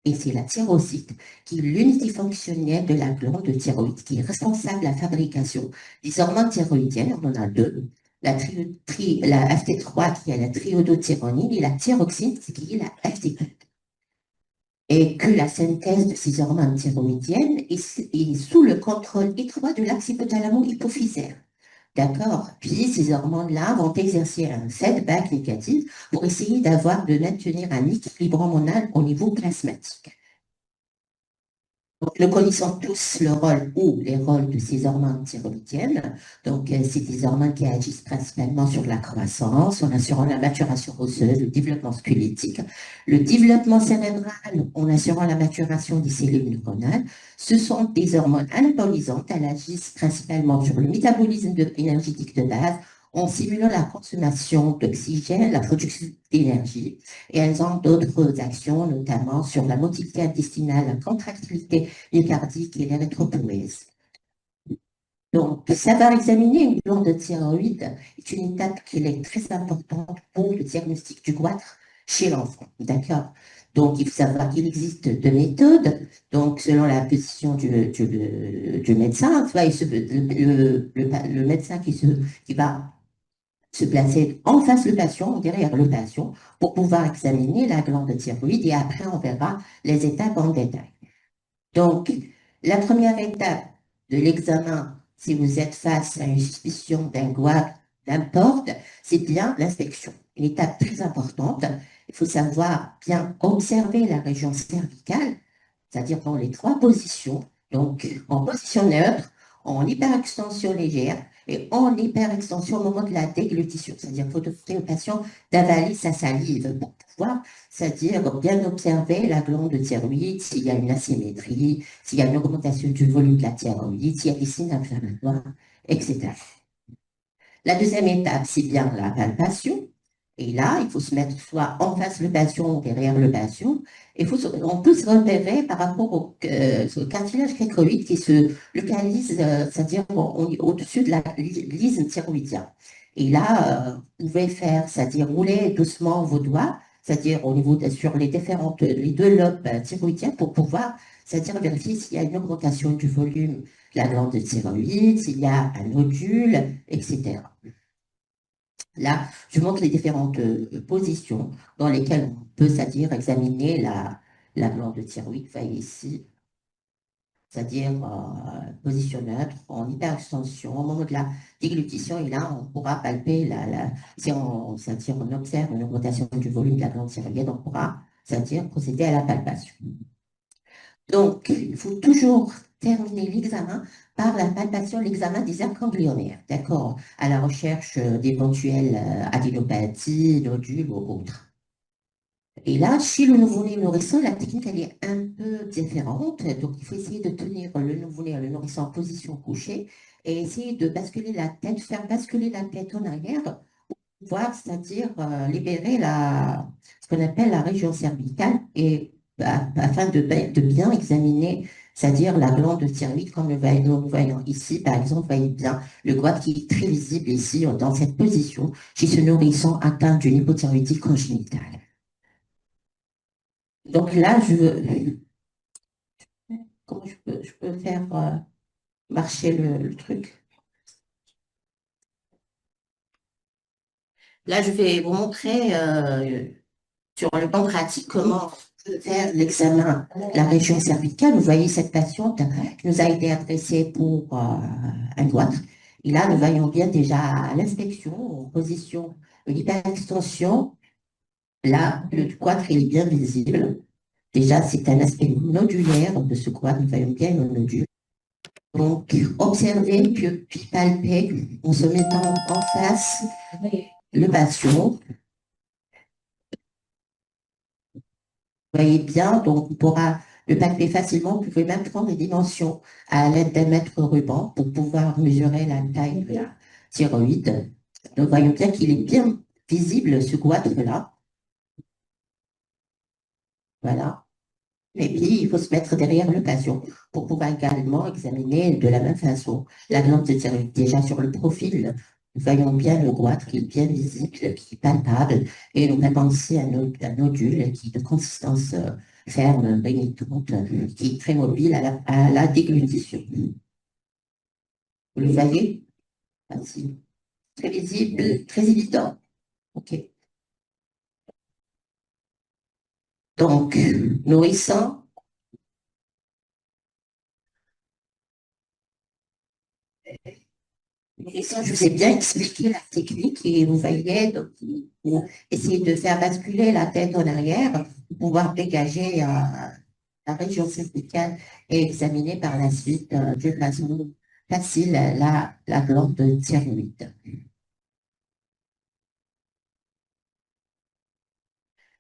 Et c'est la thyrocyte qui est l'unité fonctionnelle de la glande thyroïde, qui est responsable de la fabrication des hormones thyroïdiennes. On en a deux. La FT3 qui est la triiodothyronine et la thyroxine qui est la FT4. Et que la synthèse de ces hormones thyroïdiennes est sous le contrôle étroit de l'axe hypothalamo-hypophysaire. D'accord? Puis ces hormones-là vont exercer un feedback négatif pour essayer de maintenir un équilibre hormonal au niveau plasmatique. Donc, nous connaissons tous le rôle ou les rôles de ces hormones thyroïdiennes. Donc, c'est des hormones qui agissent principalement sur la croissance, en assurant la maturation osseuse, le développement squelettique, le développement cérébral, en assurant la maturation des cellules neuronales. Ce sont des hormones anabolisantes. Elles agissent principalement sur le métabolisme énergétique de base, en simulant la consommation d'oxygène, la production d'énergie. Et elles ont d'autres actions, notamment sur la motilité intestinale, la contractilité myocardique et l'érythropoïèse. Donc, savoir examiner une glande thyroïde est une étape qui est très importante pour le diagnostic du goitre chez l'enfant. D'accord? Donc, il faut savoir qu'il existe deux méthodes. Donc, selon la position du médecin, le médecin qui va se placer en face le patient, derrière le patient, pour pouvoir examiner la glande thyroïde et après on verra les étapes en détail. Donc, la première étape de l'examen, si vous êtes face à une suspicion d'un goitre, n'importe, c'est bien l'inspection. Une étape très importante, il faut savoir bien observer la région cervicale, c'est-à-dire dans les trois positions, donc en position neutre, en hyperextension légère et en hyperextension au moment de la déglutition, c'est-à-dire qu'il faut demander au patient d'avaler sa salive pour pouvoir, c'est-à-dire bien observer la glande thyroïde, s'il y a une asymétrie, s'il y a une augmentation du volume de la thyroïde, s'il y a des signes inflammatoires, etc. La deuxième étape, c'est bien la palpation. Et là, il faut se mettre soit en face le patient ou derrière le patient. On peut se repérer par rapport au cartilage cricoïde qui se localise, c'est-à-dire au-dessus de la lise thyroïdienne. Et là, vous pouvez faire, c'est-à-dire rouler doucement vos doigts, c'est-à-dire au niveau sur les deux lobes thyroïdiens pour pouvoir, c'est-à-dire vérifier s'il y a une augmentation du volume de la glande thyroïde, s'il y a un nodule, etc. Là, je montre les différentes positions dans lesquelles on peut, c'est-à-dire examiner la glande thyroïde. Vous voyez ici, c'est-à-dire position neutre, en hyperextension, au moment de la déglutition, et là, on pourra palper, si on, c'est-à-dire on observe une augmentation du volume de la glande thyroïde, on pourra, c'est-à-dire procéder à la palpation. Donc, il faut toujours terminer l'examen par la palpation, l'examen des aires ganglionnaires, d'accord, à la recherche d'éventuelles adénopathies, nodules ou autres. Et là, chez le nouveau-né nourrisson, la technique, elle est un peu différente. Donc, il faut essayer de tenir le nouveau-né, le nourrisson en position couchée et essayer de basculer la tête, faire basculer la tête en arrière pour pouvoir, c'est-à-dire libérer ce qu'on appelle la région cervicale et afin de bien examiner, c'est-à-dire la glande thyroïde, comme nous voyons ici, par exemple, vous voyez bien le goitre qui est très visible ici, dans cette position, chez ce nourrisson atteint d'une hypothyroïdie congénitale. Donc là, comment je peux faire marcher le truc? Là, je vais vous montrer sur le plan pratique comment on peut faire l'examen de la région cervicale. Vous voyez cette patiente qui nous a été adressée pour un goitre. Et là, nous voyons bien déjà à l'inspection, en position d'hyperextension. Là, le goitre il est bien visible. Déjà, c'est un aspect nodulaire de ce goitre. Nous voyons bien le nodule. Donc, observer, puis palper en se mettant en face le patient. Vous voyez bien, donc on pourra le palper facilement. Vous pouvez même prendre des dimensions à l'aide d'un mètre ruban pour pouvoir mesurer la taille de la thyroïde. Nous voyons bien qu'il est bien visible, ce goitre-là. Voilà. Et puis, il faut se mettre derrière le patient pour pouvoir également examiner de la même façon la glande de thyroïde. Déjà sur le profil, nous voyons bien le goitre qui est bien visible, qui est palpable, et nous avons aussi un nodule qui est de consistance ferme rémitante qui est très mobile à la déglutition. Vous le voyez? Facile. Très visible, très évident. OK. Donc, nourrissant, nourrissant, je vous ai bien expliqué la technique et vous voyez, donc, pour essayer de faire basculer la tête en arrière pour pouvoir dégager la région cervicale et examiner par la suite d'une façon facile la glande thyroïde.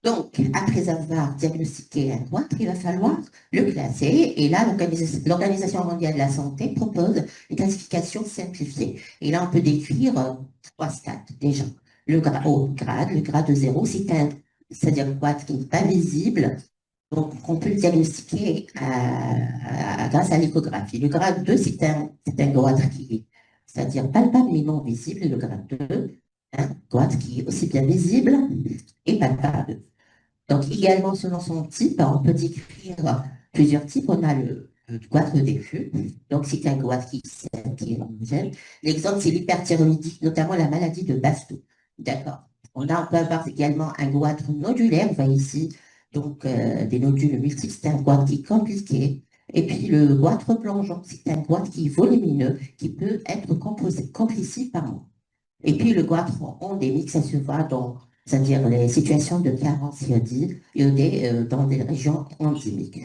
Donc, après avoir diagnostiqué un goitre, il va falloir le classer. Et là, l'Organisation mondiale de la santé propose une classification simplifiée. Et là, on peut décrire trois stades déjà. Haut grade, le grade 0, c'est-à-dire le goitre qui n'est pas visible, donc on peut le diagnostiquer grâce à l'échographie. Le grade 2, c'est un goitre qui est, c'est-à-dire palpable mais non visible. Le grade 2, un goitre qui est aussi bien visible et palpable. Donc, également, selon son type, on peut décrire plusieurs types. On a le goitre diffus. Donc, c'est un goitre qui est homogène. L'exemple, c'est l'hyperthyroïdie, notamment la maladie de Basto. D'accord. On peut avoir également un goitre nodulaire, vous voyez ici, donc des nodules multiples, c'est un goitre qui est compliqué. Et puis, le goitre plongeant, c'est un goitre qui est volumineux, qui peut être compressif par moment. Et puis, le goitre endémique, ça se voit dans, c'est-à-dire les situations de carence iodée dans des régions endémiques.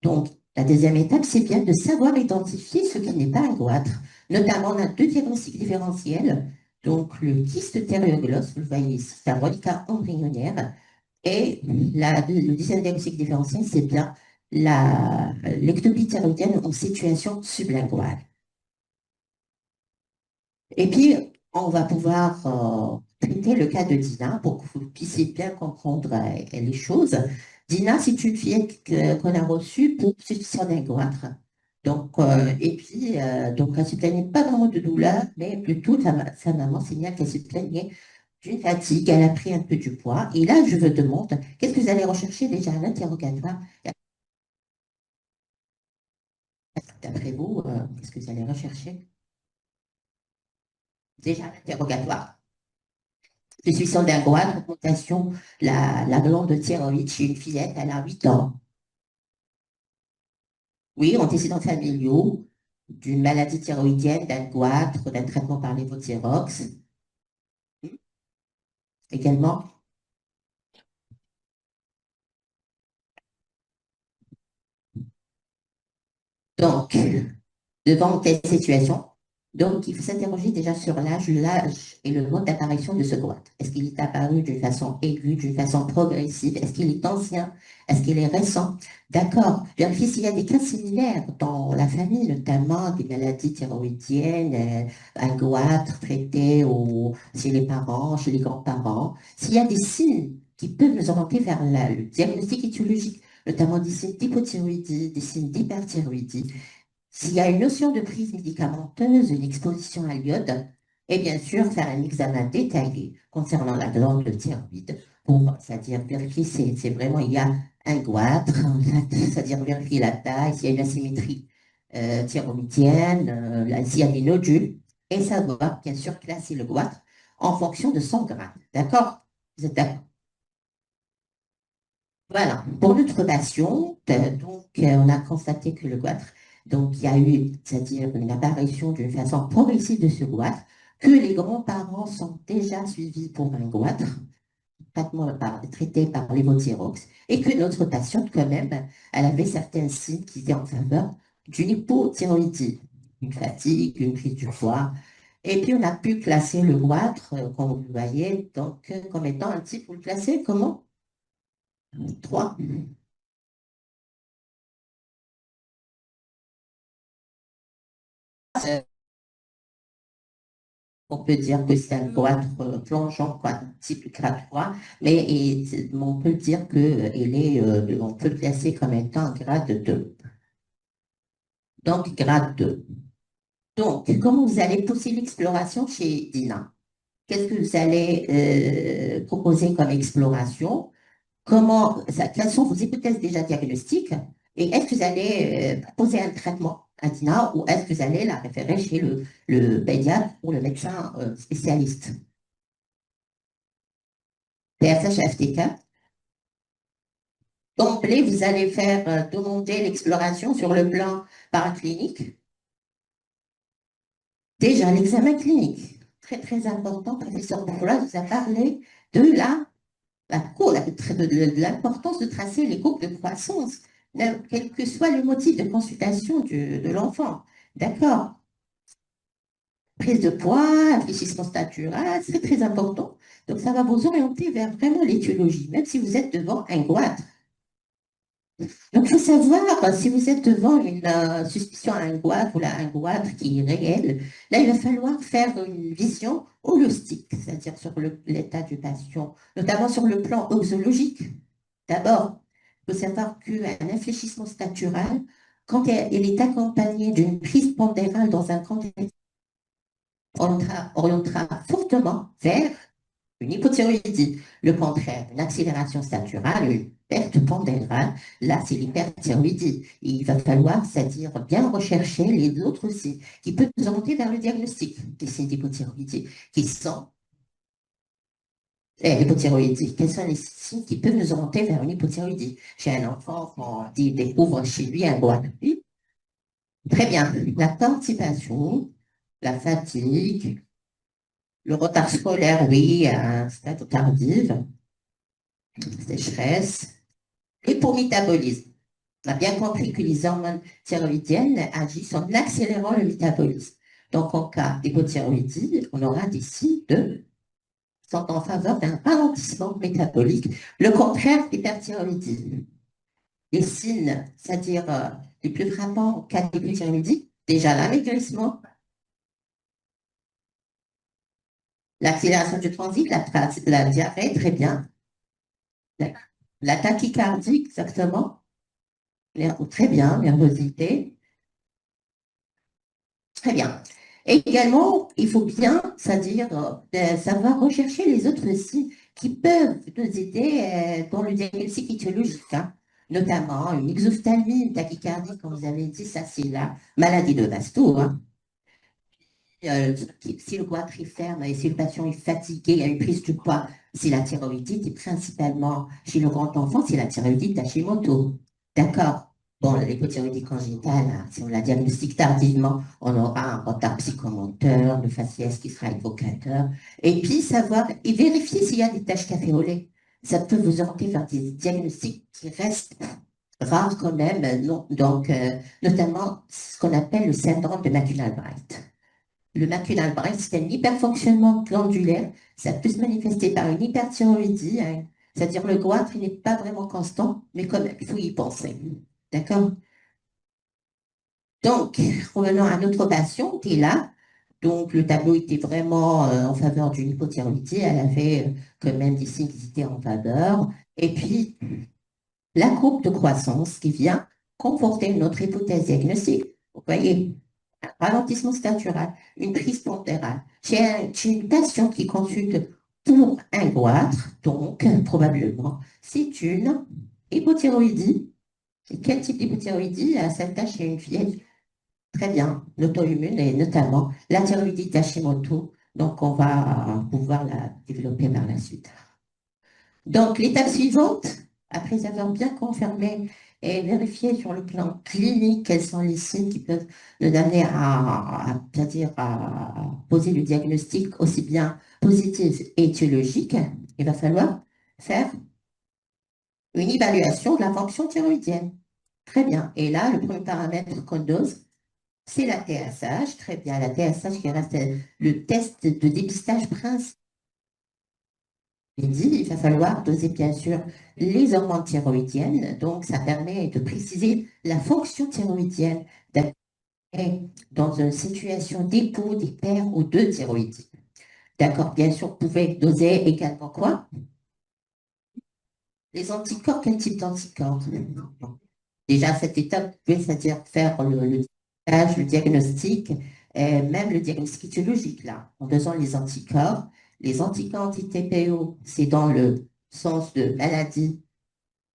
Donc, la deuxième étape, c'est bien de savoir identifier ce qui n'est pas un goitre. Notamment, on a deux diagnostics différentiels. Donc, le kyste thyroglose, vous le voyez ici, c'est un reliquat embryonnaire. Et le deuxième diagnostic différentiel, c'est bien l'ectopie thyroïdienne en situation sublinguale. Et puis, on va pouvoir traiter le cas de Dina pour que vous puissiez bien comprendre les choses. Dina, c'est une fillette qu'on a reçue pour substitution d'un goitre. Donc, et puis, donc, elle ne se plaignait pas vraiment de douleur, mais plutôt sa maman signale qu'elle se plaignait d'une fatigue, elle a pris un peu du poids. Et là, je vous demande, qu'est-ce que vous allez rechercher déjà à l'interrogatoire? D'après vous, qu'est-ce que vous allez rechercher déjà à l'interrogatoire? Suspicion d'un goitre, augmentation, la glande thyroïde chez une fillette, elle a 8 ans. Oui, antécédents familiaux, d'une maladie thyroïdienne, d'un goitre, d'un traitement par lévothyrox. Également, donc, devant telle situation, donc il faut s'interroger déjà sur l'âge et le mode d'apparition de ce goitre. Est-ce qu'il est apparu d'une façon aiguë, d'une façon progressive? Est-ce qu'il est ancien? Est-ce qu'il est récent? D'accord. Vérifier s'il y a des cas similaires dans la famille, notamment des maladies thyroïdiennes, un goitre traité chez les parents, chez les grands-parents. S'il y a des signes qui peuvent nous orienter vers le diagnostic étiologique, notamment des signes d'hypothyroïdie, des signes d'hyperthyroïdie. S'il y a une notion de prise médicamenteuse, une exposition à l'iode, et bien sûr faire un examen détaillé concernant la glande thyroïde pour, c'est-à-dire vérifier si c'est vraiment il y a un goitre, c'est-à-dire vérifier la taille, s'il y a une asymétrie thyroïdienne, s'il y a des nodules, et savoir bien sûr classer le goitre en fonction de son grade. D'accord? Vous êtes d'accord? Voilà, pour notre patient, donc, on a constaté que le goitre, donc il y a eu, c'est-à-dire une apparition d'une façon progressive de ce goitre, que les grands-parents sont déjà suivis pour un goitre, traité par l'évothyrox, et que notre patiente, quand même, elle avait certains signes qui étaient en faveur d'une hypothyroïdie, une fatigue, une prise du poids. Et puis, on a pu classer le goitre, comme vous le voyez, donc, comme étant un type, vous le classez comment? 3. On peut dire que c'est un goitre plongeant, quoi, type grade 3, mais on peut dire on peut le classer comme étant grade 2. Donc, grade 2. Donc, comment vous allez pousser l'exploration chez Dina? Qu'est-ce que vous allez proposer comme exploration? quelles sont vos hypothèses déjà diagnostiques et est-ce que vous allez proposer un traitement à Dina ou est-ce que vous allez la référer chez le pédiatre ou le médecin spécialiste? PSH, FTK. D'emblée, vous allez faire demander l'exploration sur le plan paraclinique. Déjà, l'examen clinique, très très important, professeur Bourgeois vous a parlé de de l'importance de tracer les courbes de croissance, quel que soit le motif de consultation de l'enfant. D'accord? Prise de poids, infléchissement statural, c'est très important. Donc, ça va vous orienter vers vraiment l'étiologie, même si vous êtes devant un goitre. Donc, il faut savoir, si vous êtes devant une suspicion à un goitre ou là, un goitre qui est réel, là, il va falloir faire une vision holistique, c'est-à-dire sur l'état du patient, notamment sur le plan osologique. D'abord, il faut savoir qu'un infléchissement statural, quand il est accompagné d'une prise pondérale dans un contexte, orientera fortement vers une hypothyroïdie. Le contraire, une accélération staturale, une perte pondérale, là, c'est l'hyperthyroïdie. Il va falloir, c'est-à-dire bien rechercher les autres signes qui peuvent nous orienter vers le diagnostic des signes d'hypothyroïdie, qui sont l'hypothyroïdie. Quels sont les signes qui peuvent nous orienter vers une hypothyroïdie? Chez un enfant, on découvre chez lui un doigt de pied. Très bien. La constipation, la fatigue, le retard scolaire, oui, à un stade tardif, sécheresse, l'hypométabolisme. On a bien compris que les hormones thyroïdiennes agissent en accélérant le métabolisme. Donc, en cas d'hypothyroïdie, on aura des signes sont en faveur d'un ralentissement métabolique. Le contraire d'hyperthyroïdie. Les signes, c'est-à-dire les plus frappants en cas d'hypothyroïdie, déjà l'amaigrissement, l'accélération du transit, la diarrhée, très bien, la, la tachycardie, exactement, très bien, nervosité, très bien. Et également, il faut bien, c'est-à-dire savoir rechercher les autres signes qui peuvent nous aider dans le diagnostic étiologique, hein. Notamment une exophtalmie, une tachycardie, comme vous avez dit, ça c'est la maladie de Vasto, hein. Si le goitre est ferme et si le patient est fatigué, il y a une prise du poids, c'est la thyroïdite, et principalement chez le grand enfant, c'est la thyroïdite Hashimoto. D'accord. Bon, l'hypothyroïdie congénitale, hein, si on la diagnostique tardivement, on aura un retard psychomoteur, le faciès qui sera évocateur, et puis savoir et vérifier s'il y a des taches café au lait. Ça peut vous orienter vers des diagnostics qui restent rares quand même, non, donc notamment ce qu'on appelle le syndrome de Macular-Bright. Le macular-Bright, c'est un hyperfonctionnement glandulaire. Ça peut se manifester par une hyperthyroïdie, hein. C'est-à-dire le goitre, il n'est pas vraiment constant, mais quand même, il faut y penser. D'accord? Donc, revenons à notre patient qui est là. Donc, le tableau était vraiment en faveur d'une hypothyroïdie. Elle avait quand même des signes qui étaient en faveur. Et puis, la courbe de croissance qui vient conforter notre hypothèse diagnostique. Vous voyez, un ralentissement statural, une prise pondérale. Chez une patient qui consulte pour un goitre, donc probablement, c'est une hypothyroïdie. Et quel type d'hypothyroïdie? Cette tâche chez une fillette, très bien, l'auto-immune et notamment la thyroïdite d'Hashimoto. Donc, on va pouvoir la développer par la suite. Donc, l'étape suivante, après avoir bien confirmé et vérifié sur le plan clinique quels sont les signes qui peuvent nous amener c'est-à-dire à poser le diagnostic aussi bien positif et étiologique, il va falloir faire une évaluation de la fonction thyroïdienne. Très bien. Et là, le premier paramètre qu'on dose, c'est la TSH. Très bien. La TSH qui reste le test de dépistage principal. Il va falloir doser bien sûr les hormones thyroïdiennes, donc ça permet de préciser la fonction thyroïdienne dans une situation d'époux, d'hyper ou de thyroïdie. D'accord, bien sûr, vous pouvez doser également quoi? Les anticorps, quel type d'anticorps? Déjà, à cette étape, vous pouvez, c'est-à-dire faire le diagnostic, même le diagnostic étiologique, là, en faisant les anticorps. Les anticorps anti-TPO, c'est dans le sens de maladie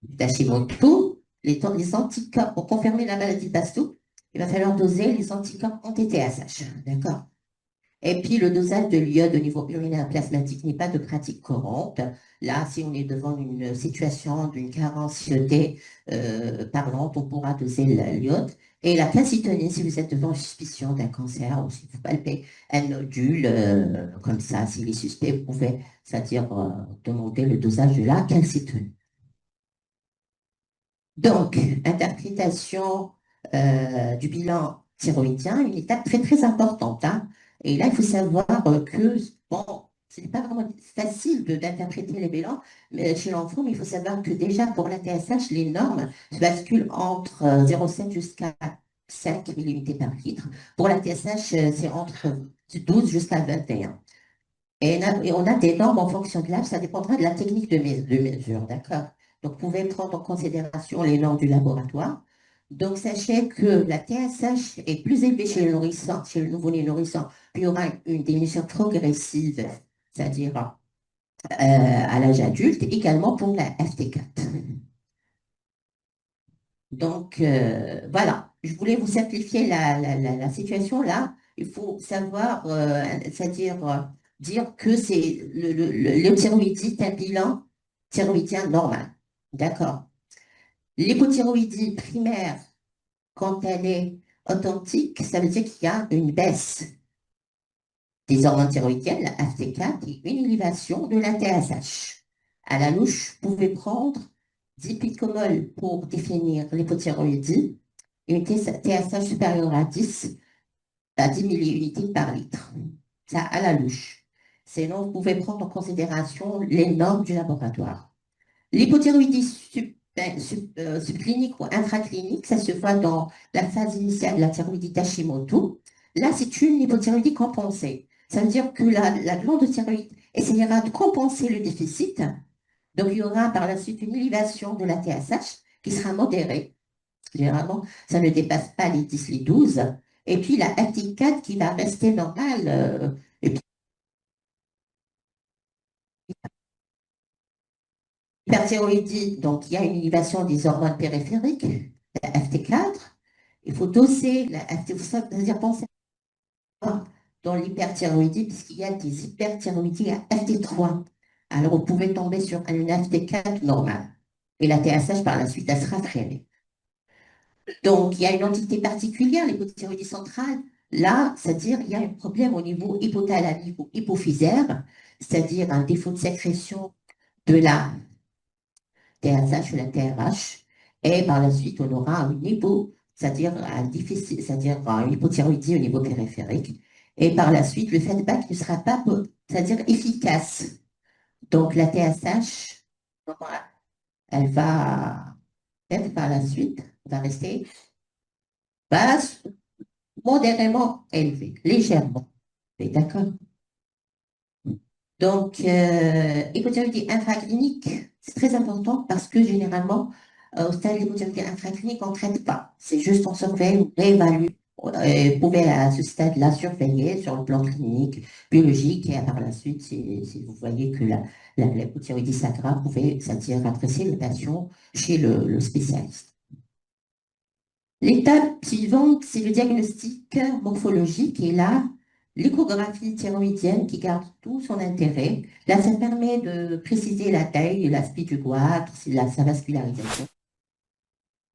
d'Hashimoto, les anticorps, pour confirmer la maladie de Basto, il va falloir doser les anticorps anti-TSH. D'accord? Et puis, le dosage de l'iode au niveau urinaire plasmatique n'est pas de pratique courante. Là, si on est devant une situation d'une carence iodée parlante, on pourra doser l'iode. Et la calcitonin, si vous êtes devant une suspicion d'un cancer ou si vous palpez un nodule comme ça, s'il est suspect, vous pouvez, c'est-à-dire demander le dosage de la calcitonin. Donc, interprétation du bilan thyroïdien, une étape très très importante, hein. Et là, il faut savoir que, bon, ce n'est pas vraiment facile d'interpréter les bilans chez l'enfant, mais il faut savoir que déjà pour la TSH, les normes se basculent entre 0,7 jusqu'à 5 millilitres par litre. Pour la TSH, c'est entre 12 jusqu'à 21. Et on a des normes en fonction de l'âge, ça dépendra de la technique de mesure, d'accord? Donc, vous pouvez prendre en considération les normes du laboratoire. Donc, sachez que la TSH est plus élevée chez le nourrisson, chez le nouveau-né nourrisson, puis il y aura une diminution progressive, c'est-à-dire à l'âge adulte, également pour la FT4. Donc, voilà, je voulais vous simplifier la situation là. Il faut savoir, c'est-à-dire dire que c'est le thyroïdie est un bilan thyroïdien normal. D'accord. L'hypothyroïdie primaire, quand elle est authentique, ça veut dire qu'il y a une baisse des hormones thyroïdiennes, la FT4, et une élévation de la TSH. À la louche, vous pouvez prendre 10 picomol pour définir l'hypothyroïdie, une TSH supérieure à 10 milliunités par litre. Ça, à la louche. Sinon, vous pouvez prendre en considération les normes du laboratoire. L'hypothyroïdie subclinique ou intraclinique, ça se voit dans la phase initiale de la thyroïdie Hashimoto. Là, c'est une hypothyroïdie compensée. Ça veut dire que la glande thyroïde essaiera de compenser le déficit. Donc, il y aura par la suite une élévation de la TSH qui sera modérée. Généralement, ça ne dépasse pas les 10, les 12. Et puis, la FT4 qui va rester normale. Et puis, l'hyperthyroïdie, donc il y a une élévation des hormones périphériques, la FT4. Il faut doser la FT4, c'est-à-dire penser dans l'hyperthyroïdie, puisqu'il y a des hyperthyroïdies à FT3. Alors, vous pouvez tomber sur une FT4 normale. Et la TSH, par la suite, elle sera freinée. Donc, il y a une entité particulière, l'hypothyroïdie centrale. Là, c'est-à-dire il y a un problème au niveau hypothalamique ou hypophysaire, c'est-à-dire un défaut de sécrétion de la TSH ou la TRH. Et par la suite, on aura une hypo, c'est-à-dire un déficit, c'est-à-dire une hypothyroïdie au niveau périphérique. Et par la suite, le feedback ne sera pas, c'est-à-dire efficace. Donc, la TSH, elle va être par la suite, va rester basse, modérément élevée, légèrement. D'accord? Donc, hypothyroïdie infraclinique, c'est très important parce que généralement, au stade de l'hypothyroïdie infraclinique, on ne traite pas. C'est juste on surveille, on réévalue. Vous pouvez à ce stade-là surveiller sur le plan clinique, biologique, et par la suite, si vous voyez que l'hypothyroïdie s'aggrave, vous pouvez, c'est-à-dire adresser le patient chez le spécialiste. L'étape suivante, c'est le diagnostic morphologique. Et là, l'échographie thyroïdienne qui garde tout son intérêt. Là, ça permet de préciser la taille et l'aspect du goitre, sa vascularisation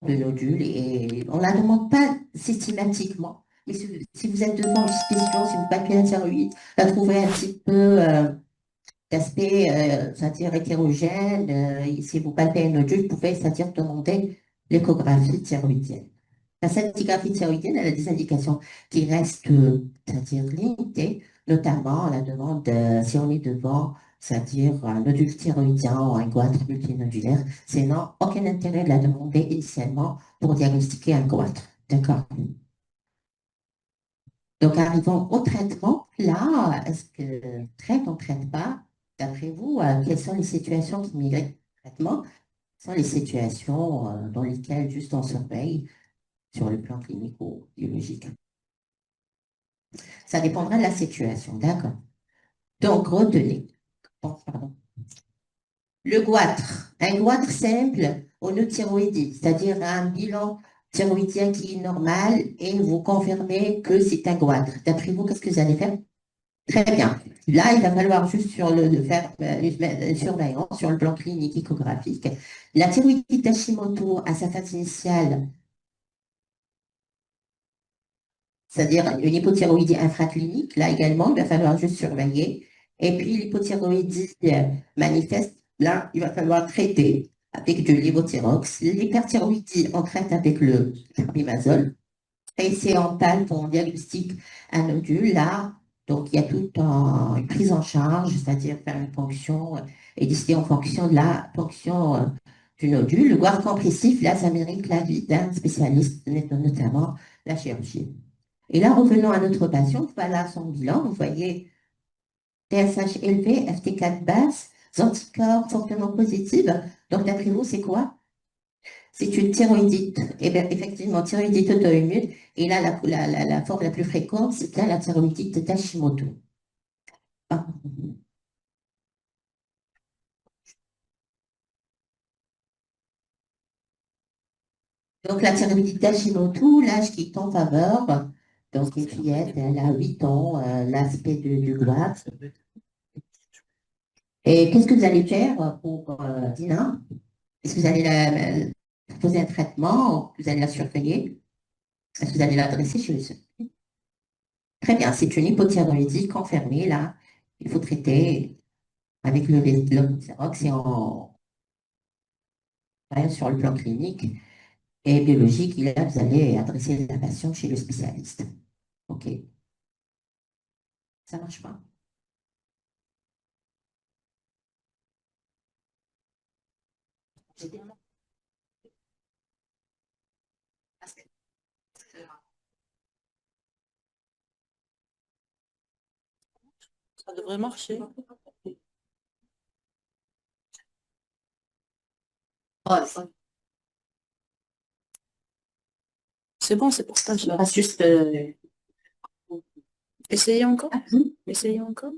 de nodules. Et on ne la demande pas systématiquement. Mais si vous êtes devant une suspicion, si vous palpez la thyroïde, la trouvez un petit peu d'aspect, c'est-à-dire hétérogène. Si vous palpez un nodule, vous pouvez, c'est-à-dire demander l'échographie thyroïdienne. La scintigraphie thyroïdienne, elle a des indications qui restent, c'est-à-dire limitées, notamment la demande, si on est devant, c'est-à-dire un nodule thyroïdien ou un goitre multinodulaire, sinon aucun intérêt de la demander initialement pour diagnostiquer un goitre. D'accord? Donc, arrivons au traitement. Là, est-ce que traite ou ne traite pas? D'après vous, quelles sont les situations qui méritent traitement? Ce sont les situations dans lesquelles juste on surveille sur le plan clinique ou biologique. Ça dépendra de la situation, d'accord? Donc, retenez. Bon, pardon. Le goitre. Un goitre simple monothyroïdie, c'est-à-dire un bilan thyroïdien qui est normal et vous confirmez que c'est un goitre. D'après vous, qu'est-ce que vous allez faire? Très bien. Là, il va falloir juste de faire une surveillance sur le plan clinique échographique. La thyroïdite d'Hashimoto, à sa phase initiale, c'est-à-dire une hypothyroïdie infraclinique, là également, il va falloir juste surveiller. Et puis l'hypothyroïdie manifeste, là, il va falloir traiter avec du lévothyrox. L'hyperthyroïdie, on traite avec le carbimazole. Et c'est en PAL qu'on diagnostique un nodule. Là, donc il y a une prise en charge, c'est-à-dire faire une ponction et décider en fonction de la ponction du nodule. Le goitre compressif, là, ça mérite l'avis d'un spécialiste, notamment la chirurgie. Et là, revenons à notre patient. Voilà son bilan. Vous voyez TSH élevé, FT4 basse, anticorps fortement positifs. Donc, d'après vous, c'est quoi? C'est une thyroïdite. Eh bien, effectivement, thyroïdite auto-immune. Et là, la forme la plus fréquente, c'est bien la thyroïdite d'Hashimoto. Ah. Donc, la thyroïdite d'Hashimoto, l'âge qui est en faveur. Donc, une fillette, elle a 8 ans, l'aspect du goitre. Et qu'est-ce que vous allez faire pour Dina? Est-ce que vous allez proposer un traitement? Vous allez la surveiller? Est-ce que vous allez l'adresser chez eux? Très bien, c'est une hypothyroïdie confirmée, là. Il faut traiter avec le Levothyrox et sur le plan clinique et biologique. Et là, vous allez adresser la patiente chez le spécialiste. OK, ça marche pas. Ça devrait marcher. C'est bon, c'est pour ça. Il me reste juste Essayez encore. Essayez encore.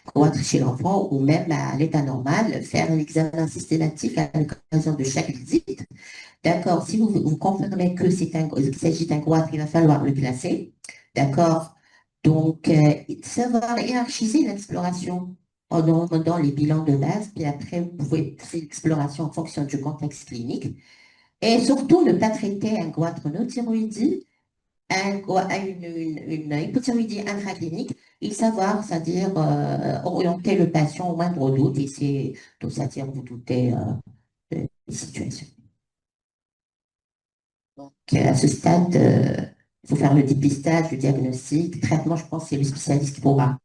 croître chez l'enfant ou même à l'état normal, faire un examen systématique à l'occasion de chaque visite. D'accord, si vous confirmez que qu'il s'agit d'un goitre, il va falloir le classer. D'accord, donc savoir hiérarchiser l'exploration dans les bilans de base, puis après vous pouvez faire l'exploration en fonction du contexte clinique. Et surtout, ne pas traiter un goitre non thyroïdie une hypothyroïdie intraclinique et savoir, c'est-à-dire orienter le patient au moindre doute et c'est tout, c'est-à-dire vous doutez des situations. Donc, à ce stade, il faut faire le dépistage, le diagnostic, le traitement, je pense que c'est le spécialiste qui pourra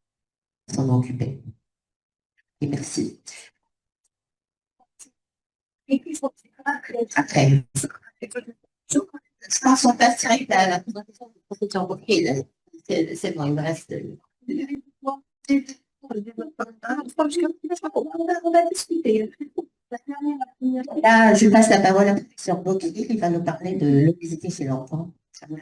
s'en occuper. Et merci. Après, je pense qu'on passe direct à la présentation du professeur Bocquet. C'est bon, il me reste. Là, je passe la parole à professeur Bocquet, qui va nous parler de l'obésité chez l'enfant. Oui,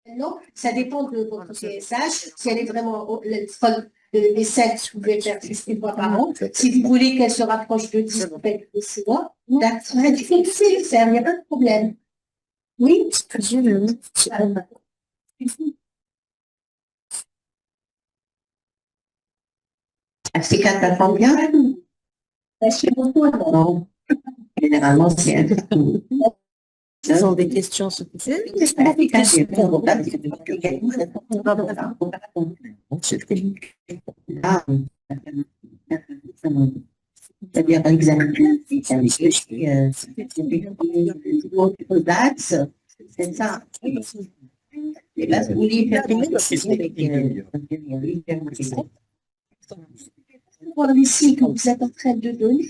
Non, ça dépend de votre TSH. Si elle est vraiment les 7, vous pouvez faire 6 fois par an. Si vous voulez qu'elle se rapproche de 10, vous faites de 6 mois. D'accord, il faut le faire, il n'y a pas de problème. Oui, C'est 4 à combien? c'est beaucoup. Non. Généralement, c'est un peu. Ils ont des questions sur Ah, c'est-à-dire examiner aux dates, c'est ça. Et là, vous voulez faire Voir les signes que vous êtes en train de donner.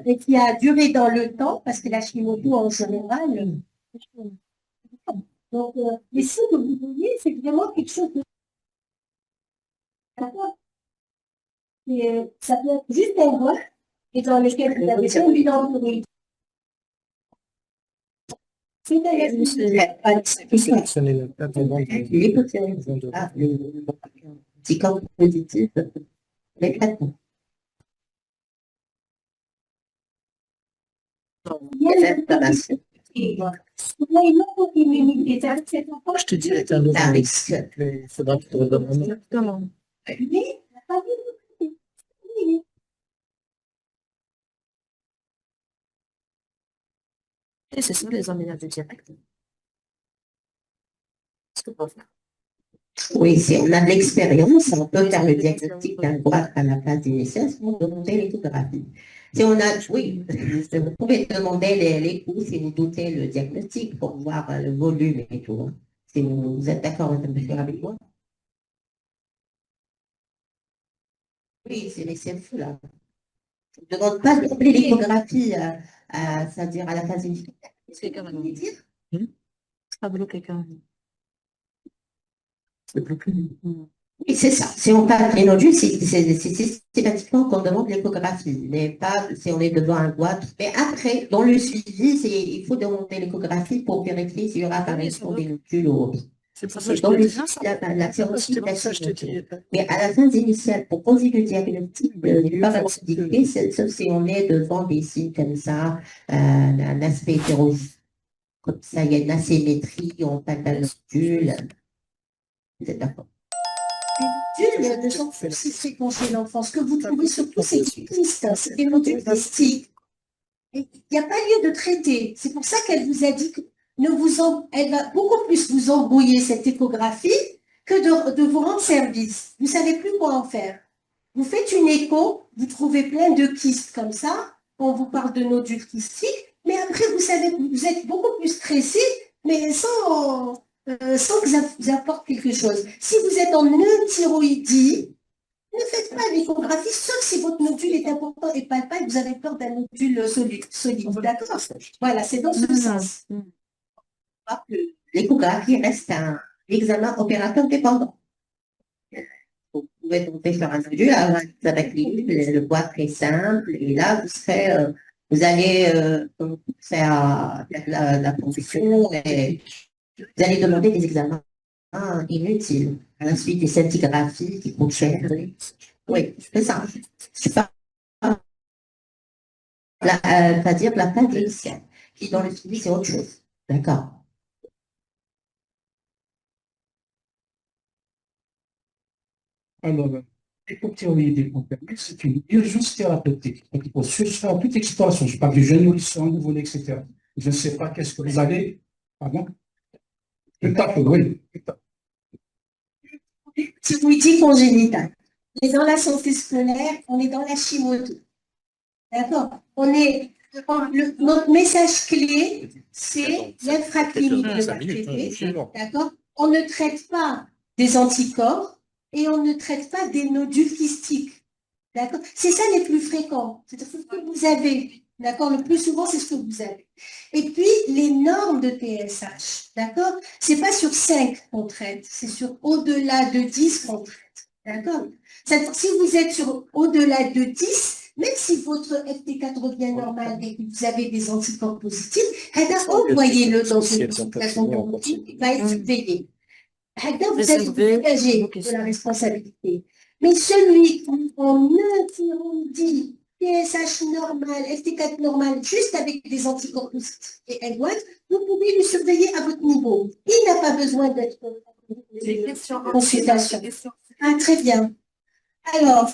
Et qui a duré dans le temps, parce que la chimio en général. Donc, les signes que vous donnez, c'est vraiment quelque chose de. Et, ça peut être juste un vote, et dans lequel vous avez un bilan de nourriture. C'est petit corps positif, les traitements. Je te dis, Un risque. il faudra que tu te redonnes. Et c'est ça, les emménages directs. Qu'est-ce qu'on peut faire? Oui, si on a de l'expérience, on peut faire le diagnostic d'un goitre à la place initiale sans demander l'échographie. Si on a, oui, vous pouvez demander les coûts si vous doutez le diagnostic pour voir le volume et tout. Hein. Si vous êtes d'accord avec moi. Oui, c'est fou là. Je ne demande pas de l'échographie, c'est-à-dire à la phase initiale. Qu'est-ce que vous voulez dire? Ça bloque quand même. C'est bloqué. Oui, c'est ça. Si on parle des nodules, c'est systématiquement qu'on demande l'échographie, mais pas si on est devant un goitre. Mais après, dans le suivi, il faut demander l'échographie pour vérifier s'il y aura apparition des nodules ou autre. C'est pour ça que je Dans te le dis suivi, ça. la thérapie, C'est pour ça que je te dis. mais à la phase initiale, pour poser le diagnostic, il n'est pas vraiment indiqué, sauf si on est devant des signes comme ça, un aspect hétérogène, comme ça, il y a une asymétrie, on parle d'un nodule. Vous êtes d'accord? Les nodules ne sont pas si fréquents chez l'enfant. Ce que vous trouvez surtout, c'est des kystes, c'est des nodules kystiques. Il n'y a pas lieu de traiter. C'est pour ça qu'elle vous a dit que elle va beaucoup plus vous embrouiller cette échographie que de vous rendre service. Vous ne savez plus quoi en faire. Vous faites une écho, vous trouvez plein de kystes comme ça, on vous parle de nodules kystiques, mais après vous savez que vous êtes beaucoup plus stressé, mais sans que ça vous apporte quelque chose. Si vous êtes en euthyroïdie, ne faites pas l'échographie, sauf si votre nodule est important et palpable, vous avez peur d'un nodule solide. D'accord? Voilà, c'est dans ce sens. L'échographie reste un examen opérateur dépendant. Vous pouvez tomber sur un nodule avec le poids très simple, et là, vous allez faire la fonction et vous allez demander des examens inutiles. À la suite des scintigraphies qui coûtent cher. Oui, c'est ça. C'est pas c'est-à-dire la phase initiale, qui dans le suivi, c'est autre chose. D'accord. Alors, l'hypothyroïdie complexe, c'est une urgence thérapeutique. Donc, il faut surfaire toute exploration. Je parle du jeune nourrisson, nouveau-né, etc. Je ne sais pas qu'est-ce que vous allez. Pardon? Tout à fait, oui. Thyroïdie congénitale. On est dans la santé scolaire, on est dans la chimiothérapie. D'accord? Notre message clé, c'est l'infraclinique de l'HPV. D'accord? On ne traite pas des anticorps et on ne traite pas des nodules kystiques. D'accord? C'est ça les plus fréquents. C'est ce que vous avez. D'accord? Le plus souvent, c'est ce que vous avez. Et puis, les normes de TSH. D'accord? C'est pas sur 5 qu'on traite, c'est sur au-delà de 10 qu'on traite. D'accord? Si vous êtes sur au-delà de 10, même si votre FT4 revient normal et que vous avez des anticorps positifs, envoyez-le dans une consultation de routine, il va être surveillé. Vous êtes dégagé de la responsabilité. Mais celui qui en interrompt PSH normal, FT4 normal, juste avec des anticorps positifs et L1, vous pouvez le surveiller à votre niveau. Il n'a pas besoin d'être en consultation. Ah, très bien. Alors,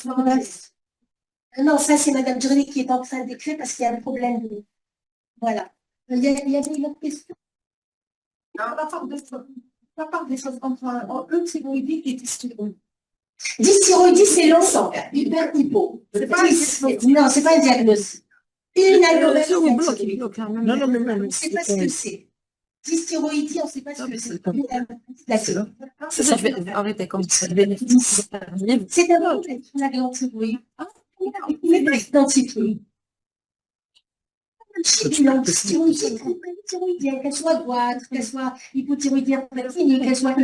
non, ça c'est Madame Journey qui est en train d'écrire parce qu'il y a un problème de... Voilà. Il y avait une autre question. On va parler des choses comme ça. En euthyroïdie et dysthyroïdie. Dysthyroïdie, c'est l'ensemble. Hyper hypo. Non, c'est pas un diagnostic. Une anomalie. Non, non, mais On ne sait pas ce que c'est. Dysthyroïdie, on ne sait pas ce que c'est. Ça fait arrêter comme ça. Bénéfice. C'est d'abord la glande thyroïde. Mais pas identifiée. Thyroïdienne, qu'elle soit droite, qu'elle soit hypothyroïdienne platinique, qu'elle soit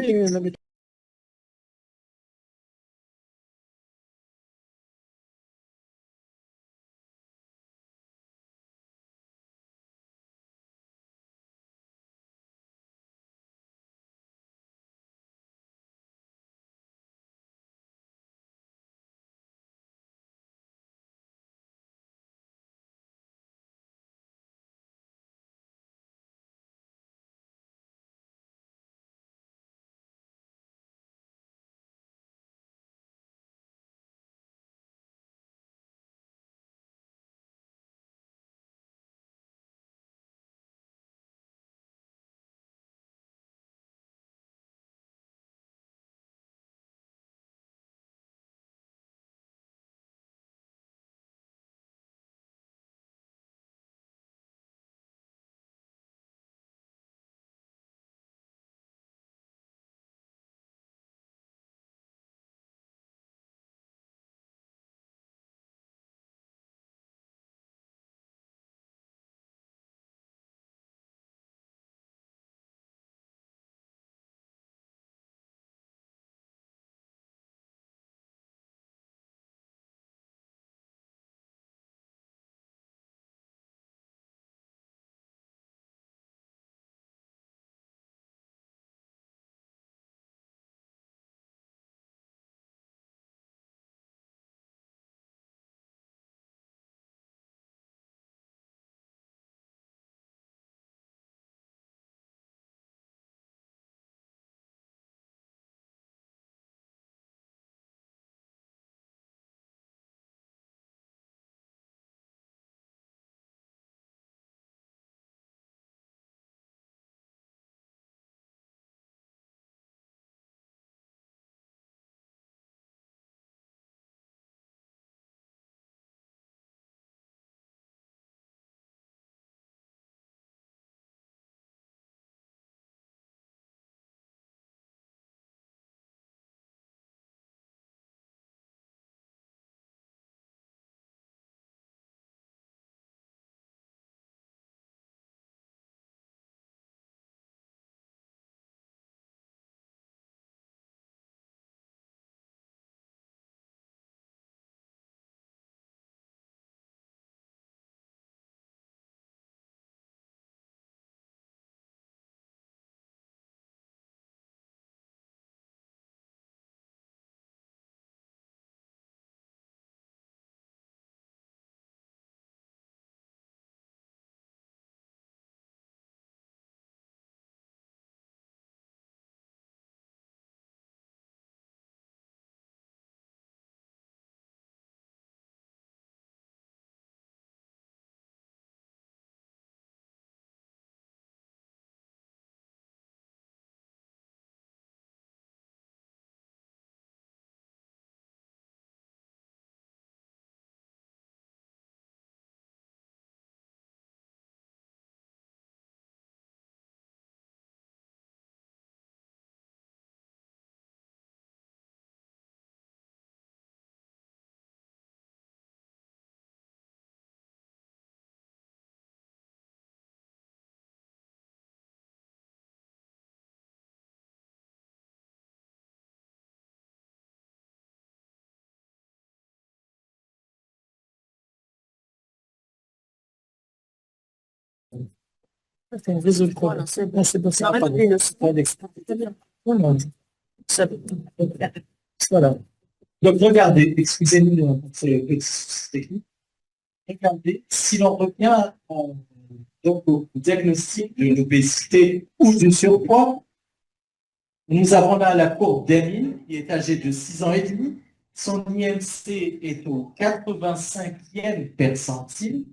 C'est une résolution. Voilà, c'est bon, c'est bon, c'est pas bien. Voilà. Ça- Voilà. Donc, regardez, excusez-nous pour ces petits soucis techniques. Regardez, si l'on revient donc au diagnostic de l'obésité ou du surpoids, nous avons là la courbe d'Emile, qui est âgée de 6 ans et demi. Son IMC est au 85e percentile.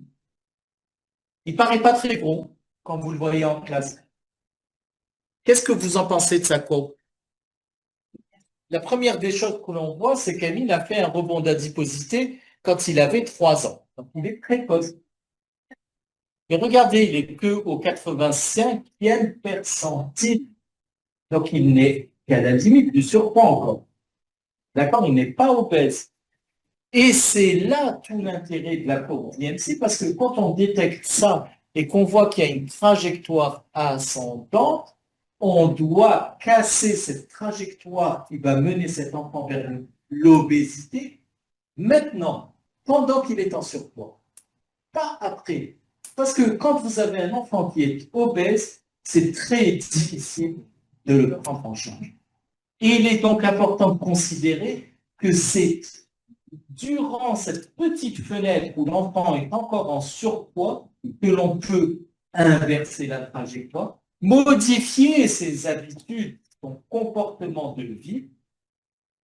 Il paraît pas très gros quand vous le voyez en classe. Qu'est-ce que vous en pensez de sa courbe? La première des choses que l'on voit, c'est qu'Emile a fait un rebond d'adiposité quand il avait 3 ans. Donc, il est précoce. Mais regardez, il est que au 85e percentile. Donc, il n'est qu'à la limite du surpoids encore. D'accord? Il n'est pas obèse. Et c'est là tout l'intérêt de la courbe d'IMC, parce que quand on détecte ça et qu'on voit qu'il y a une trajectoire ascendante, on doit casser cette trajectoire qui va mener cet enfant vers l'obésité maintenant, pendant qu'il est en surpoids, pas après. Parce que quand vous avez un enfant qui est obèse, c'est très difficile de le prendre en charge. Et il est donc important de considérer que c'est durant cette petite fenêtre où l'enfant est encore en surpoids que l'on peut inverser la trajectoire, modifier ses habitudes, son comportement de vie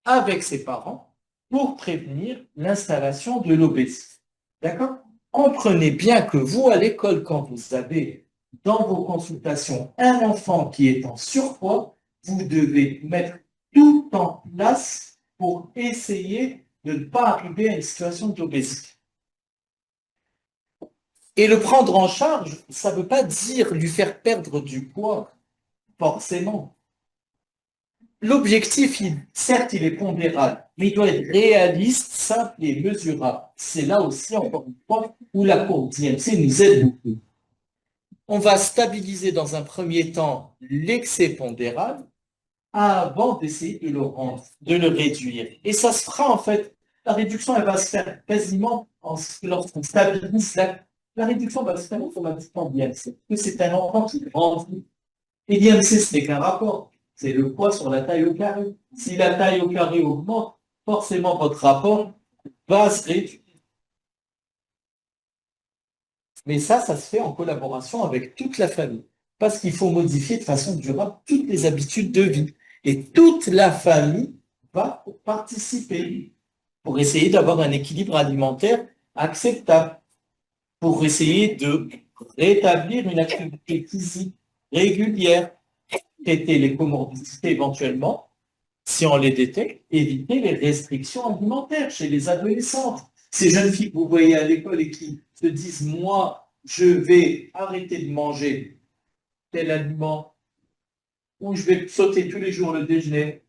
avec ses parents pour prévenir l'installation de l'obésité. D'accord? Comprenez bien que vous, à l'école, quand vous avez dans vos consultations un enfant qui est en surpoids, vous devez mettre tout en place pour essayer de ne pas arriver à une situation d'obésité. Et le prendre en charge, ça ne veut pas dire lui faire perdre du poids, forcément. L'objectif, certes, il est pondérable, mais il doit être réaliste, simple et mesurable. C'est là aussi, encore une fois, où la courbe d'IMC nous aide beaucoup. On va stabiliser dans un premier temps l'excès pondéral avant d'essayer de le réduire. Et ça se fera, en fait, la réduction, elle va se faire quasiment lorsqu'on stabilise la réduction va se faire automatiquement d'IMC. Parce que c'est un enfant qui grandit. Et l'IMC, ce n'est qu'un rapport. C'est le poids sur la taille au carré. Si la taille au carré augmente, forcément votre rapport va se réduire. Mais ça se fait en collaboration avec toute la famille. Parce qu'il faut modifier de façon durable toutes les habitudes de vie. Et toute la famille va participer pour essayer d'avoir un équilibre alimentaire acceptable, pour essayer de rétablir une activité physique régulière, traiter les comorbidités éventuellement, si on les détecte, éviter les restrictions alimentaires chez les adolescentes. Ces jeunes filles que vous voyez à l'école et qui se disent « moi, je vais arrêter de manger tel aliment, ou je vais sauter tous les jours le déjeuner,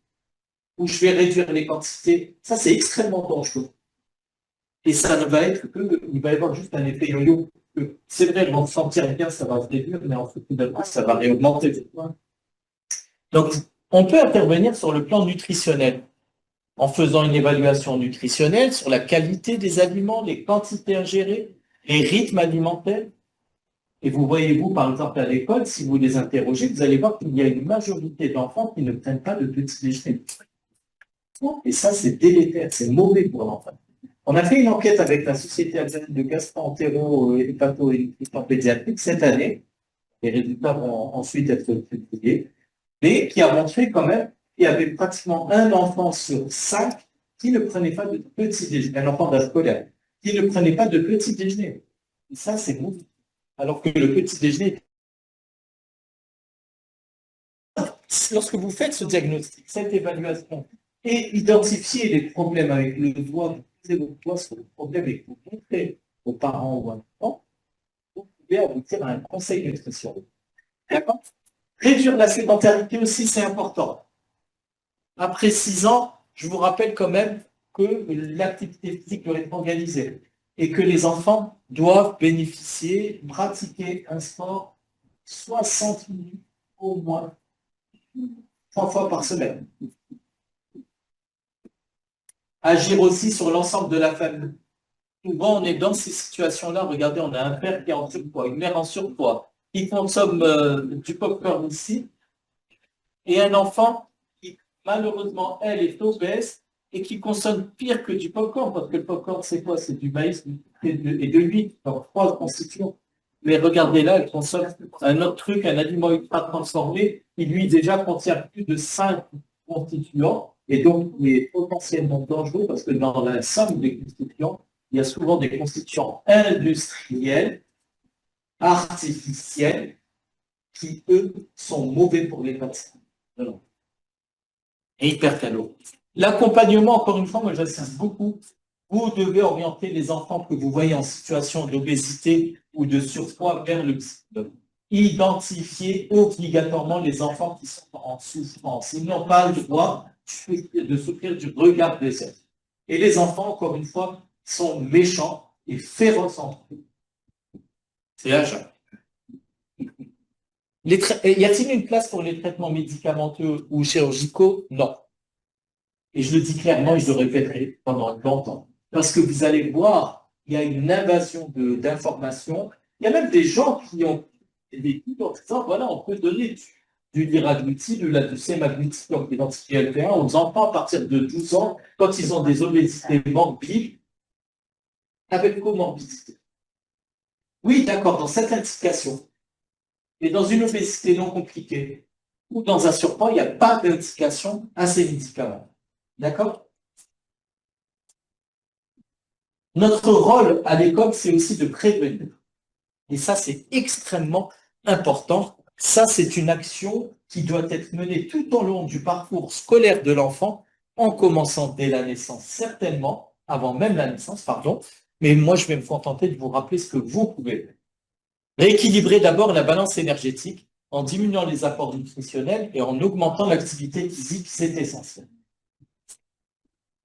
ou je vais réduire les quantités », ça c'est extrêmement dangereux. Et ça ne va être que, il va y avoir juste un effet yo-yo. C'est vrai, elles vont se sentir bien, ça va se réduire, mais en fait, ça va réaugmenter. Donc, on peut intervenir sur le plan nutritionnel en faisant une évaluation nutritionnelle sur la qualité des aliments, les quantités ingérées, les rythmes alimentaires. Et vous voyez, vous, par exemple, à l'école, si vous les interrogez, vous allez voir qu'il y a une majorité d'enfants qui ne prennent pas de petit déjeuner. Et ça, c'est délétère, c'est mauvais pour l'enfant. On a fait une enquête avec la Société alsacienne de gastro-entérologie et pédiatrique cette année. Les résultats vont ensuite être publiés. Mais qui a montré quand même qu'il y avait pratiquement un enfant sur 5 qui ne prenait pas de petit déjeuner, un enfant d'âge scolaire, qui ne prenait pas de petit déjeuner. Et ça, c'est mauvais. Alors que le petit déjeuner, lorsque vous faites ce diagnostic, cette évaluation, et identifier les problèmes avec le doigt, vous posez votre doigt sur le problème et que vous montrez aux parents ou à l'enfant, vous pouvez aboutir à un conseil nutritionnel. D'accord? Réduire la sédentarité aussi, c'est important. Après 6 ans, je vous rappelle quand même que l'activité physique doit être organisée et que les enfants doivent bénéficier, pratiquer un sport 60 minutes au moins, 3 fois par semaine. Agir aussi sur l'ensemble de la famille. Souvent, on est dans ces situations-là. Regardez, on a un père qui est en surpoids, une mère en surpoids, qui consomme du popcorn ici, et un enfant qui, malheureusement, elle est obèse et qui consomme pire que du popcorn, parce que le popcorn, c'est quoi? C'est du maïs et de l'huile, alors trois constituants. Mais regardez là, elle consomme un autre truc, un aliment ultra transformé, qui lui déjà contient plus de 5 constituants, et donc il est potentiellement dangereux, parce que dans la somme des constituants, il y a souvent des constituants industriels, artificiels, qui, eux, sont mauvais pour les patients. Et hypercaloriques. L'accompagnement, encore une fois, moi j'insiste beaucoup, vous devez orienter les enfants que vous voyez en situation d'obésité ou de surpoids vers le psychologue. Identifiez obligatoirement les enfants qui sont en souffrance. Ils n'ont pas le droit de souffrir du regard des autres. Et les enfants, encore une fois, sont méchants et féroces entre eux. C'est à chaque. Y a-t-il une place pour les traitements médicamenteux ou chirurgicaux? Non. Et je le dis clairement et je le répéterai pendant longtemps. Parce que vous allez voir, il y a une invasion d'informations. Il y a même des gens qui ont vécu en disant, voilà, on peut donner du liraglutide, du semaglutide, donc des anti-GLP-1 aux enfants à partir de 12 ans, quand ils ont des obésités morbides, avec comorbidité. Oui, d'accord, dans cette indication. Mais dans une obésité non compliquée ou dans un surpoids, il n'y a pas d'indication à ces médicaments. D'accord? Notre rôle à l'école, c'est aussi de prévenir. Et ça, c'est extrêmement important. Ça, c'est une action qui doit être menée tout au long du parcours scolaire de l'enfant, en commençant dès la naissance, certainement, avant même la naissance, pardon. Mais moi, je vais me contenter de vous rappeler ce que vous pouvez faire. Rééquilibrer d'abord la balance énergétique en diminuant les apports nutritionnels et en augmentant l'activité physique, c'est essentiel.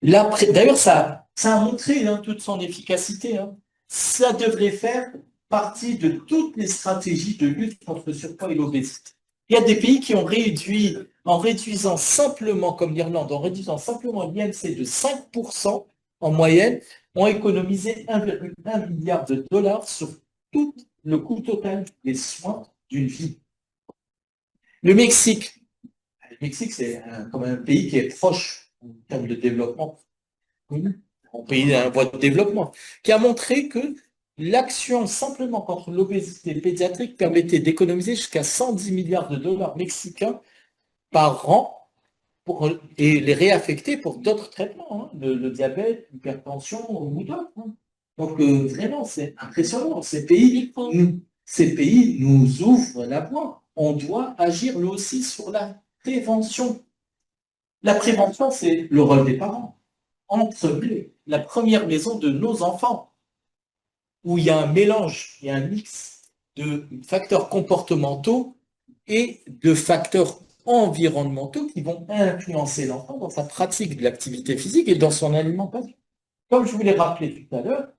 D'ailleurs, ça a montré toute son efficacité. Ça devrait faire partie de toutes les stratégies de lutte contre le surpoids et l'obésité. Il y a des pays qui ont réduit, en réduisant simplement, comme l'Irlande, en réduisant simplement l'IMC de 5% en moyenne, ont économisé 1,1 milliard de dollars sur tout le coût total des soins d'une vie. Le Mexique, c'est quand même un pays qui est proche en termes de développement, un pays en voie de développement, qui a montré que l'action simplement contre l'obésité pédiatrique permettait d'économiser jusqu'à 110 milliards de dollars mexicains par an et les réaffecter pour d'autres traitements, le diabète, l'hypertension ou d'autres. Donc vraiment, c'est impressionnant. Ces pays nous ouvrent la voie. On doit agir nous aussi sur la prévention. La prévention, c'est le rôle des parents. Entre la première maison de nos enfants, où il y a un mélange, il y a un mix de facteurs comportementaux et de facteurs environnementaux qui vont influencer l'enfant dans sa pratique de l'activité physique et dans son alimentation. Comme je vous l'ai rappelé tout à l'heure,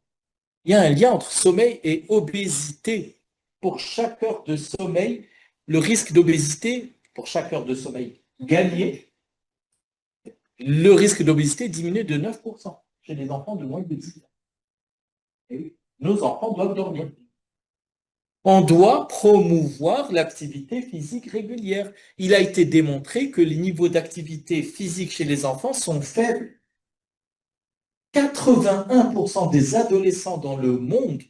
il y a un lien entre sommeil et obésité. Pour chaque heure de sommeil, le risque d'obésité, pour chaque heure de sommeil gagné, le risque d'obésité diminue de 9% chez les enfants de moins de 10 ans. Et oui, nos enfants doivent dormir. On doit promouvoir l'activité physique régulière. Il a été démontré que les niveaux d'activité physique chez les enfants sont faibles. 81% des adolescents dans le monde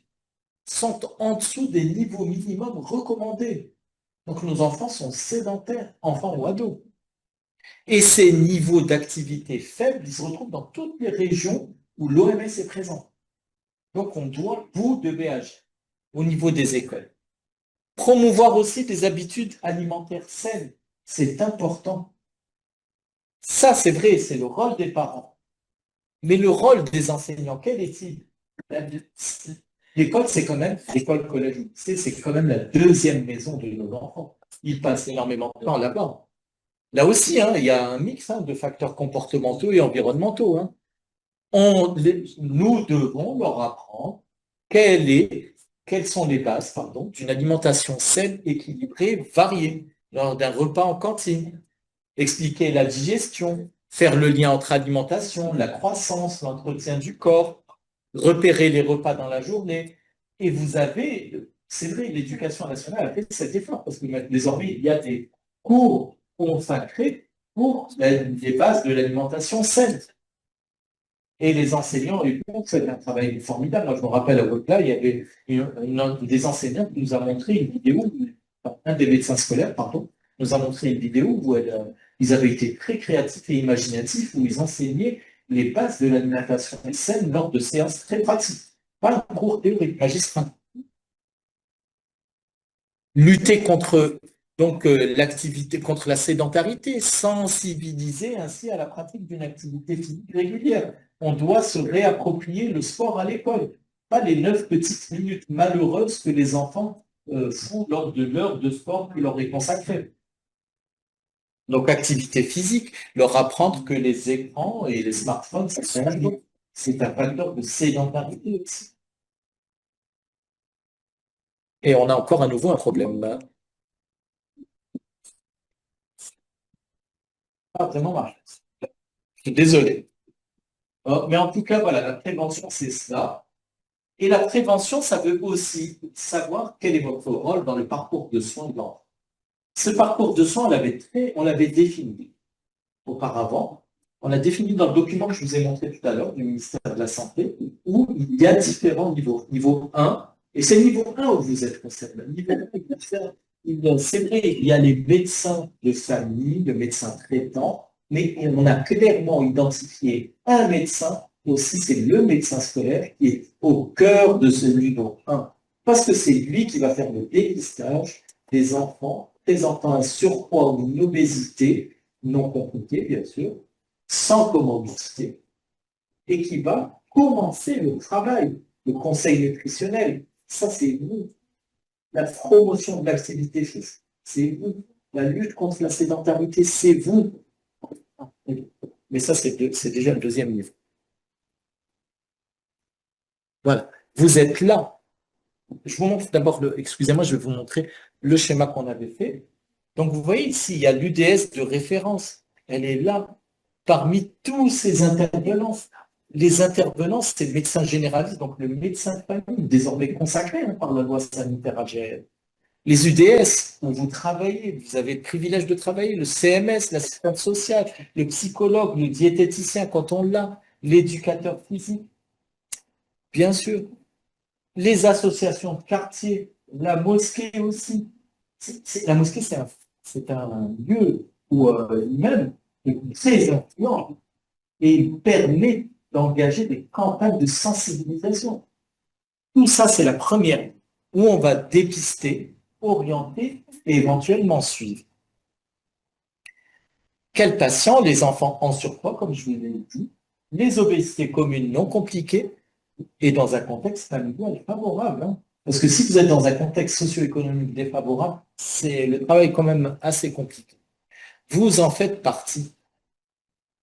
sont en dessous des niveaux minimums recommandés. Donc nos enfants sont sédentaires, enfants ou ados. Et ces niveaux d'activité faibles, ils se retrouvent dans toutes les régions où l'OMS est présent. Donc vous devez agir au niveau des écoles. Promouvoir aussi des habitudes alimentaires saines, c'est important. Ça, c'est vrai, c'est le rôle des parents. Mais le rôle des enseignants, quel est-il? L'école, c'est quand même, l'école, collège, c'est quand même la deuxième maison de nos enfants. Ils passent énormément de temps là-bas. Là aussi, il y a un mix de facteurs comportementaux et environnementaux. Nous devons leur apprendre quelles sont les bases d'une alimentation saine, équilibrée, variée, lors d'un repas en cantine. Expliquer la digestion, faire le lien entre alimentation, la croissance, l'entretien du corps, repérer les repas dans la journée. Et vous avez c'est vrai, l'éducation nationale a fait cet effort parce que désormais, il y a des cours consacrés pour les bases de l'alimentation saine. Et les enseignants, et c'est un travail formidable. Moi, je me rappelle à votre là, il y avait des enseignants qui nous a montré une vidéo, un des médecins scolaires, pardon, nous a montré une vidéo où ils avaient été très créatifs et imaginatifs, où ils enseignaient les bases de l'alimentation saine lors de séances très pratiques. Pas un cours théorique, magistral. Lutter contre l'activité, contre la sédentarité, sensibiliser ainsi à la pratique d'une activité physique régulière. On doit se réapproprier le sport à l'école, pas les 9 petites minutes malheureuses que les enfants font lors de l'heure de sport qui leur est consacrée. Donc, activité physique, leur apprendre que les écrans et les smartphones, c'est un facteur de sédentarité aussi. Et on a encore à nouveau un problème. Pas vraiment marché. Je suis désolé. Mais en tout cas, voilà, la prévention, c'est cela. Et la prévention, ça veut aussi savoir quel est votre rôle dans le parcours de soins de l'enfant. Ce parcours de soins, on l'avait défini auparavant. On l'a défini dans le document que je vous ai montré tout à l'heure du ministère de la Santé, où il y a différents niveaux. Niveau 1, et c'est le niveau 1 où vous êtes concerné. Niveau 1, c'est vrai, il y a les médecins de famille, le médecin traitant, mais on a clairement identifié un médecin, aussi c'est le médecin scolaire, qui est au cœur de ce niveau 1. Parce que c'est lui qui va faire le dépistage des enfants présentant un surpoids ou une obésité, non compliquée bien sûr, sans comorbidité, et qui va commencer le travail, le conseil nutritionnel. Ça, c'est vous. La promotion de l'activité physique, c'est vous. La lutte contre la sédentarité, c'est vous. Mais ça, c'est déjà le deuxième niveau. Voilà. Vous êtes là. Je vous montre d'abord excusez-moi, je vais vous montrer le schéma qu'on avait fait. Donc, vous voyez ici, il y a l'UDS de référence. Elle est là. Parmi tous ces intervenants, les intervenants, c'est le médecin généraliste, donc le médecin de famille, désormais consacré par la loi sanitaire AGL. Les UDS, où vous travaillez, vous avez le privilège de travailler, le CMS, l'assistante sociale, le psychologue, le diététicien quand on l'a, l'éducateur physique, bien sûr. Les associations de quartier, la mosquée aussi. La mosquée, c'est un lieu où même très influent et il permet d'engager des campagnes de sensibilisation. Tout ça, c'est la première où on va dépister, orienter et éventuellement suivre. Quels patients? Les enfants en surpoids, comme je vous l'ai dit, les obésités communes non compliquées et dans un contexte familial favorable. Hein. Parce que si vous êtes dans un contexte socio-économique défavorable, le travail est quand même assez compliqué. Vous en faites partie.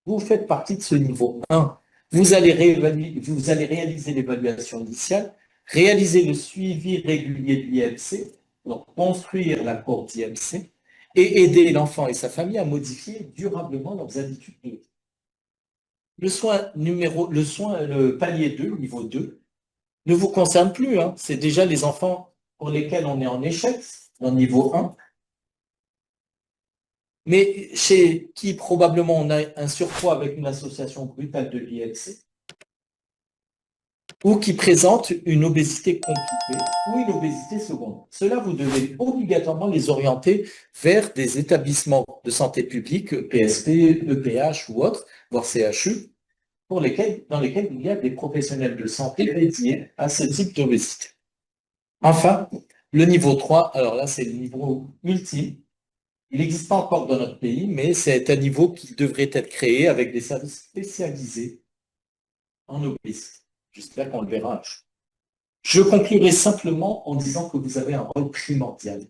Vous faites partie de ce niveau 1. Vous allez réaliser l'évaluation initiale, réaliser le suivi régulier de l'IMC, donc construire la courbe d'IMC, et aider l'enfant et sa famille à modifier durablement leurs habitudes de vie. Le palier 2, niveau 2, ne vous concerne plus. Hein. C'est déjà les enfants pour lesquels on est en échec, dans niveau 1, mais chez qui probablement on a un surpoids avec une association brutale de l'IMC, ou qui présente une obésité compliquée ou une obésité secondaire. Cela, vous devez obligatoirement les orienter vers des établissements de santé publique, PSP, EPH ou autres, voire CHU, dans lesquels il y a des professionnels de santé dédiés à ce type d'obésité. Enfin, le niveau 3, alors là, c'est le niveau ultime. Il n'existe pas encore dans notre pays, mais c'est un niveau qui devrait être créé avec des services spécialisés en obésité. J'espère qu'on le verra. Je conclurai simplement en disant que vous avez un rôle primordial.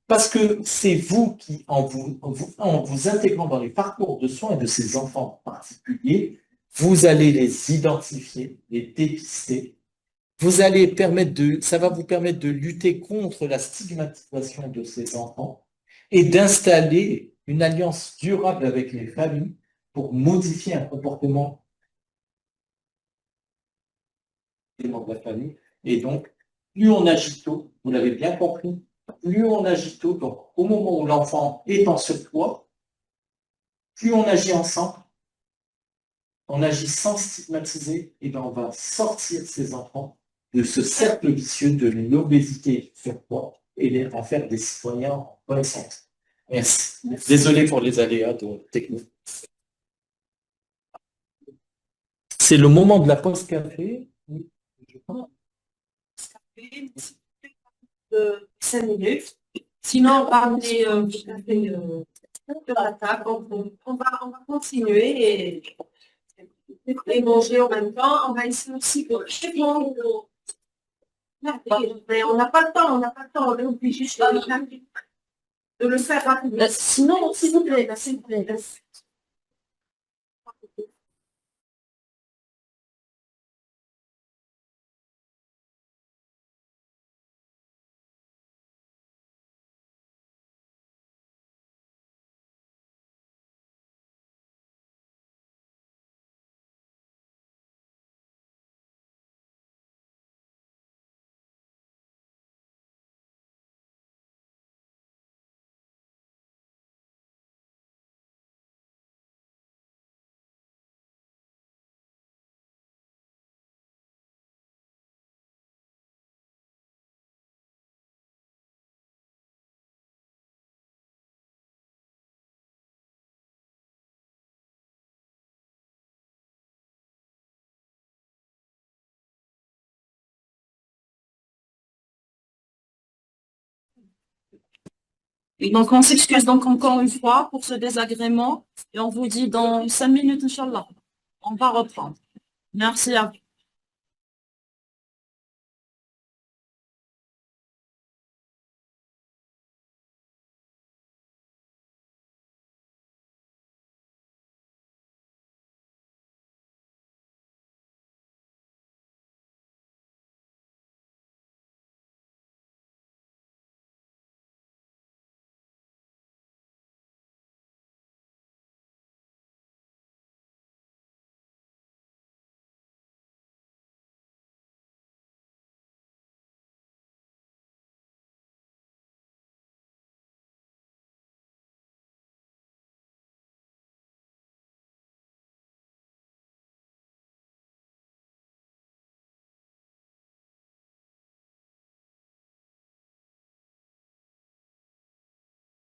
Parce que c'est vous qui, en vous intégrant dans les parcours de soins de ces enfants particuliers, vous allez les identifier, les dépister. Ça va vous permettre de lutter contre la stigmatisation de ces enfants et d'installer une alliance durable avec les familles pour modifier un comportement de la famille et donc plus on agit tôt, vous l'avez bien compris, plus on agit tôt, donc au moment où l'enfant est en surpoids, plus on agit ensemble, on agit sans stigmatiser, et bien on va sortir ces enfants de ce cercle vicieux de l'obésité et du surpoids et les en faire des citoyens en bonne santé. Merci. Désolé pour les aléas de technique. C'est le moment de la pause café. Oui, je pense. De 5 minutes. Sinon, on va amener du café sur la table. On va continuer et manger en même temps. On va essayer aussi de répondre. Mais on n'a pas le temps, on est obligé de le faire rapidement. Sinon, s'il vous plaît, s'il vous plaît. Et donc, on s'excuse donc encore une fois pour ce désagrément et on vous dit dans 5 minutes, Inch'Allah. On va reprendre. Merci à vous.